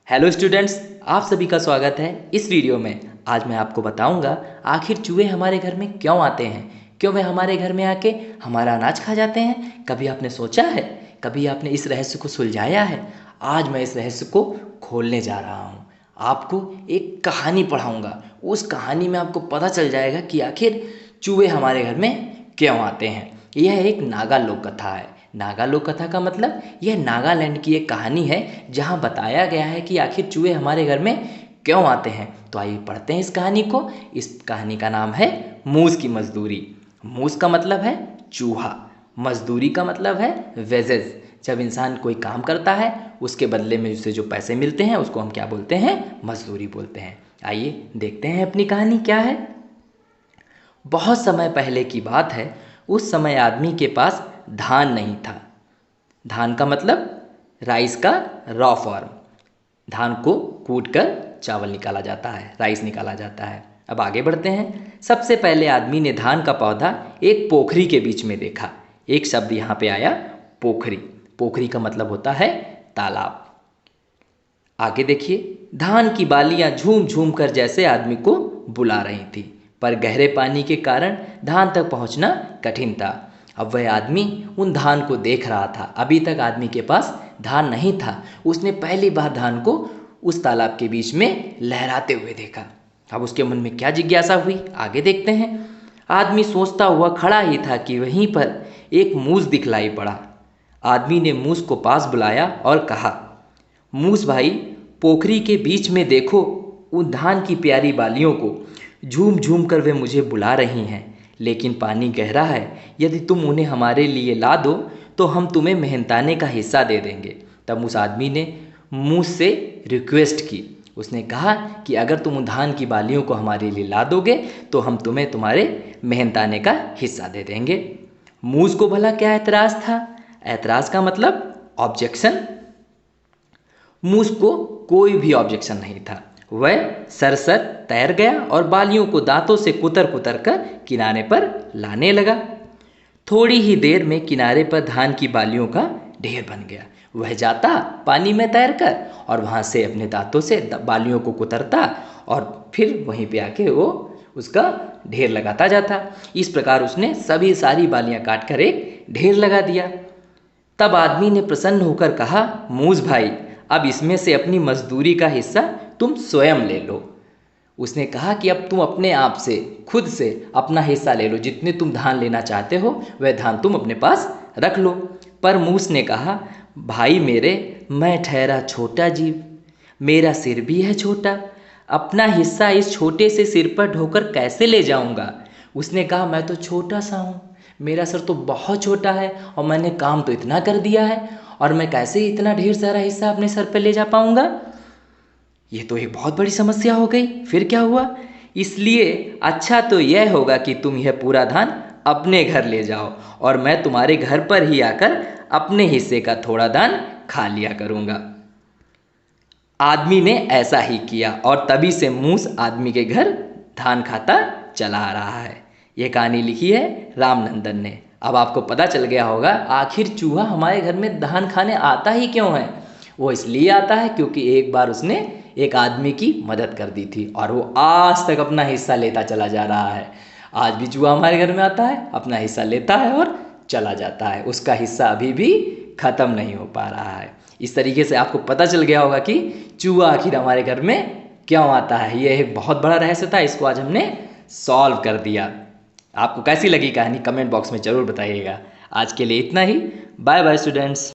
Hello students, आप सभी का स्वागत है इस वीडियो में। आज मैं आपको बताऊंगा आखिर चूहे हमारे घर में क्यों आते हैं, क्यों वे हमारे घर में आके हमारा अनाज खा जाते हैं। कभी आपने सोचा है, कभी आपने इस रहस्य को सुलझाया है? आज मैं इस रहस्य को खोलने जा रहा हूँ। आपको एक कहानी पढ़ाऊँगा, उस कहानी में आपको पता चल जाएगा कि आखिर चूहे हमारे घर में क्यों आते हैं। यह एक नागा लोक कथा है। नागा लोक कथा का मतलब यह नागालैंड की एक कहानी है जहाँ बताया गया है कि आखिर चूहे हमारे घर में क्यों आते हैं। तो आइए पढ़ते हैं इस कहानी को। इस कहानी का नाम है मूस की मजदूरी। मूस का मतलब है चूहा, मजदूरी का मतलब है वेजेस। जब इंसान कोई काम करता है उसके बदले में उसे जो पैसे मिलते हैं उसको हम क्या बोलते हैं? मजदूरी बोलते हैं। आइए देखते हैं अपनी कहानी क्या है। बहुत समय पहले की बात है। उस समय आदमी के पास धान नहीं था। धान का मतलब राइस का रॉ फॉर्म। धान को कूट कर चावल निकाला जाता है, राइस निकाला जाता है। अब आगे बढ़ते हैं। सबसे पहले आदमी ने धान का पौधा एक पोखरी के बीच में देखा। एक शब्द यहाँ पे आया, पोखरी। पोखरी का मतलब होता है तालाब। आगे देखिए, धान की बालियां झूम झूम कर जैसे आदमी को बुला रही थी, पर गहरे पानी के कारण धान तक पहुंचना कठिन था। अब वह आदमी उन धान को देख रहा था। अभी तक आदमी के पास धान नहीं था। उसने पहली बार धान को उस तालाब के बीच में लहराते हुए देखा। अब उसके मन में क्या जिज्ञासा हुई, आगे देखते हैं। आदमी सोचता हुआ खड़ा ही था कि वहीं पर एक मूस दिखलाई पड़ा। आदमी ने मूस को पास बुलाया और कहा, मूस भाई, पोखरी के बीच में देखो उन धान की प्यारी बालियों को। झूम झूम कर वे मुझे बुला रही हैं, लेकिन पानी गहरा है। यदि तुम उन्हें हमारे लिए ला दो तो हम तुम्हें मेहनताने का हिस्सा दे देंगे। तब उस आदमी ने मूस से रिक्वेस्ट की। उसने कहा कि अगर तुम उन धान की बालियों को हमारे लिए ला दोगे तो हम तुम्हें तुम्हारे मेहनताने का हिस्सा दे देंगे। मूस को भला क्या एतराज़ था? एतराज़ का मतलब ऑब्जेक्शन। मूस को कोई भी ऑब्जेक्शन नहीं था। वह सरसर तैर गया और बालियों को दांतों से कुतर कुतर कर किनारे पर लाने लगा। थोड़ी ही देर में किनारे पर धान की बालियों का ढेर बन गया। वह जाता पानी में तैरकर और वहाँ से अपने दांतों से बालियों को कुतरता और फिर वहीं पे आके वो उसका ढेर लगाता जाता। इस प्रकार उसने सभी सारी बालियाँ काट कर एक ढेर लगा दिया। तब आदमी ने प्रसन्न होकर कहा, मूस भाई, अब इसमें से अपनी मजदूरी का हिस्सा तुम स्वयं ले लो। उसने कहा कि अब तुम अपने आप से, खुद से अपना हिस्सा ले लो। जितने तुम धान लेना चाहते हो वह धान तुम अपने पास रख लो। पर मूस ने कहा, भाई मेरे, मैं ठहरा छोटा जीव, मेरा सिर भी है छोटा। अपना हिस्सा इस छोटे से सिर पर ढोकर कैसे ले जाऊंगा? उसने कहा, मैं तो छोटा सा हूँ, मेरा सर तो बहुत छोटा है और मैंने काम तो इतना कर दिया है, और मैं कैसे इतना ढेर सारा हिस्सा अपने सर पर ले जा पाऊंगा? ये तो एक बहुत बड़ी समस्या हो गई। फिर क्या हुआ? इसलिए अच्छा तो यह होगा कि तुम यह पूरा धान अपने घर ले जाओ और मैं तुम्हारे घर पर ही आकर अपने हिस्से का थोड़ा धान खा लिया करूँगा। आदमी ने ऐसा ही किया और तभी से मूस आदमी के घर धान खाता चला आ रहा है। ये कहानी लिखी है रामनंदन ने। अब आपको पता चल गया होगा आखिर चूहा हमारे घर में धान खाने आता ही क्यों है। वो इसलिए आता है क्योंकि एक बार उसने एक आदमी की मदद कर दी थी और वो आज तक अपना हिस्सा लेता चला जा रहा है। आज भी चूहा हमारे घर में आता है, अपना हिस्सा लेता है और चला जाता है। उसका हिस्सा अभी भी ख़त्म नहीं हो पा रहा है। इस तरीके से आपको पता चल गया होगा कि चूहा आखिर हमारे घर में क्यों आता है। यह एक बहुत बड़ा रहस्य था, इसको आज हमने सॉल्व कर दिया। आपको कैसी लगी कहानी कमेंट बॉक्स में ज़रूर बताइएगा। आज के लिए इतना ही। Bye bye students.